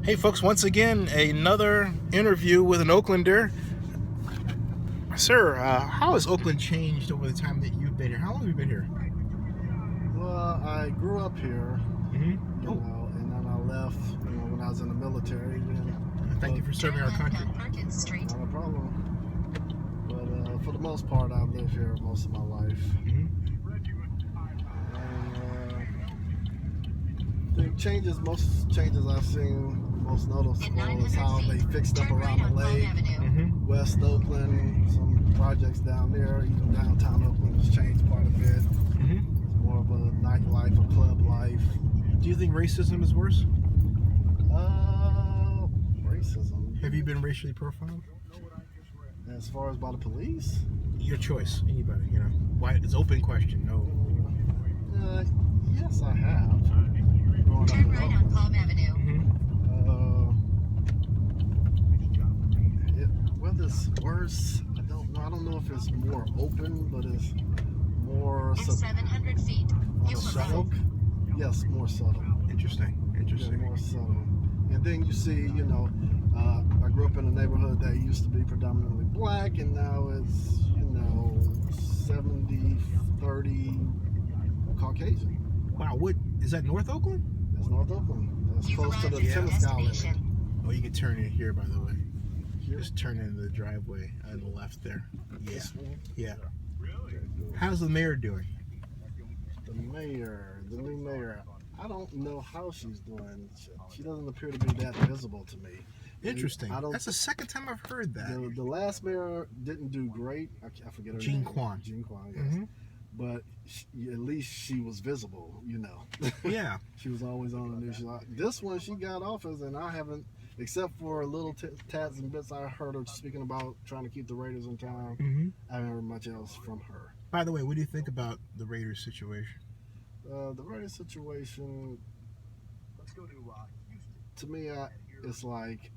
Hey folks, once again, another interview with an Oaklander. Sir, how has Oakland changed over the time that you've been here? How long have you been here? Well, I grew up here, Mm-hmm. and then I left, when I was in the military. Thank you for serving our country. Not a problem. But for the most part, I live here most of my life. Mm-hmm. And most changes I've seen, most noticeable is how they fixed up around the lake, Mm-hmm. West Oakland, some projects down there, even downtown Oakland has changed quite a bit. Mm-hmm. It's more of a nightlife, a club life. Do you think racism is worse? Racism. Have you been racially profiled? As far as by the police? Your choice. Anybody, Why? It's an open question. No. Yes, I have. Growing up in Oakland. Whether it's worse, I don't know. I don't know if it's more open, but it's more In 700 feet, subtle. Yes, more subtle. Interesting. Yeah, more subtle. And then you see, I grew up in a neighborhood that used to be predominantly black, and now it's, 70-30 Caucasian. Wow. What is that? North Oakland? That's North Oakland. That's close to the tennis island. Oh, you can turn in here, by the way. Just turn into the driveway on the left there. Yeah. Yeah. How's the mayor doing? The new mayor. I don't know how she's doing. She doesn't appear to be that visible to me. Interesting. That's the second time I've heard that. The last mayor didn't do great. I forget her Jean name. Quan. Jean Quan, yes. Mm-hmm. But at least she was visible, Yeah. She was always on the news. This one, she got office, and I haven't, except for little tats and bits I heard her speaking about trying to keep the Raiders in town. Mm-hmm. I haven't heard much else from her. By the way, what do you think about the Raiders situation? The Raiders situation, to me, it's like,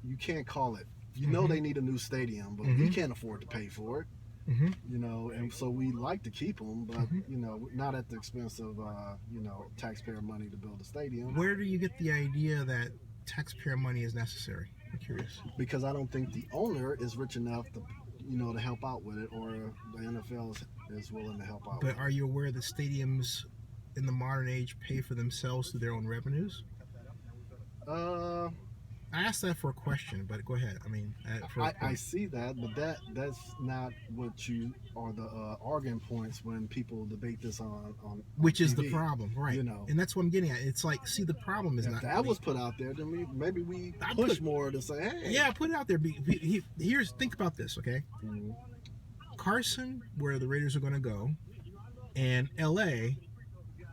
you can't call it. You know they need a new stadium, but we can't afford to pay for it. Mm-hmm. And so we like to keep them, but not at the expense of taxpayer money to build a stadium. Where do you get the idea that taxpayer money is necessary? I'm curious. Because I don't think the owner is rich enough to help out with it, or the NFL is willing to help out. But are you aware that stadiums in the modern age pay for themselves through their own revenues? I asked that for a question, but go ahead. I mean, I see that, but that's not what you are the arguing points when people debate this on which is TV, the problem, right? And that's what I'm getting at. It's like, see, the problem is if not that was put out there, then maybe we push more to say, hey, yeah, put it out there. Think about this, okay? Mm-hmm. Carson, where the Raiders are going to go, and LA,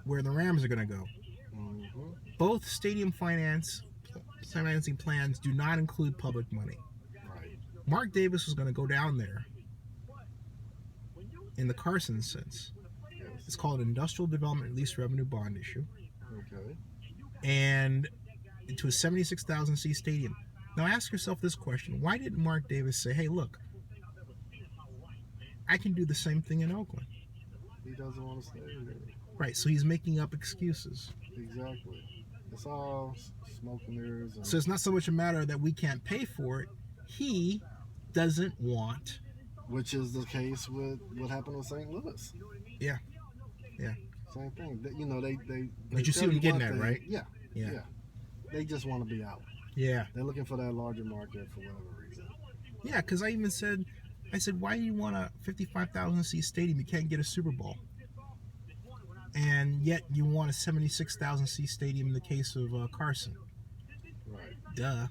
where the Rams are going to go. Mm-hmm. Both stadium financing plans do not include public money. Right. Mark Davis was going to go down there in the Carson sense. Yes. It's called Industrial Development Lease Revenue Bond Issue. Okay. And into a 76,000 seat stadium. Now ask yourself this question. Why didn't Mark Davis say, hey, look, I can do the same thing in Oakland? He doesn't want to stay there. Right, so he's making up excuses. Exactly. It's all smoke and mirrors. So it's not so much a matter that we can't pay for it. He doesn't want. Which is the case with what happened in St. Louis. Yeah. Same thing. They but you see what you're getting at, right? Yeah. They just want to be out. Yeah. They're looking for that larger market for whatever reason. Yeah, because I said, why do you want a 55,000 seat stadium? You can't get a Super Bowl. And yet you want a 76,000 seat stadium in the case of Carson. Right. Duh.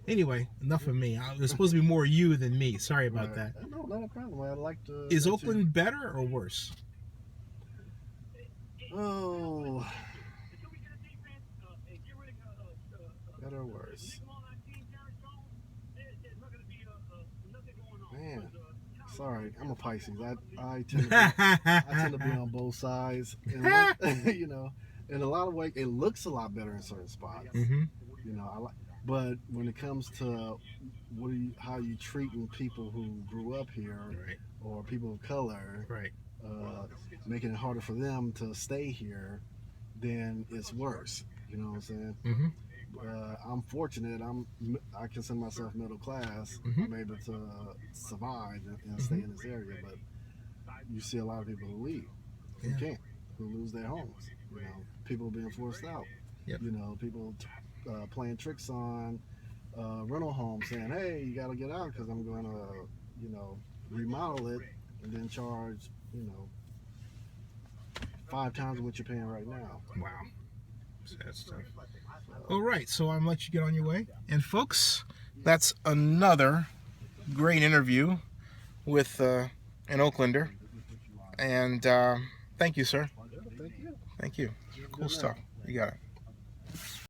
Anyway, enough of me. It was supposed to be more you than me. Sorry about that. No, not a problem. I like to. Is Oakland better or worse? Oh. Better or worse? Man. Sorry, I'm a Pisces. I tend to be on both sides, and in a lot of ways, it looks a lot better in certain spots. Mm-hmm. But when it comes to how you treating people who grew up here, right, or people of color, right, making it harder for them to stay here, then it's worse. You know what I'm saying? Mm-hmm. I'm fortunate. I consider myself middle class. Mm-hmm. I'm able to survive and Mm-hmm. stay in this area. But you see a lot of people who leave, who Yeah. can't, who lose their homes. You know, people being forced out. Yep. You know, people playing tricks on rental homes, saying, "Hey, you got to get out because I'm going to, you know, remodel it and then charge, you know, 5 times what you're paying right now." Wow. Sad stuff. All right, so I'm gonna let you get on your way. And folks, that's another great interview with an Oaklander. And thank you, sir. Thank you. Thank you. Cool Good stuff. man. You got it.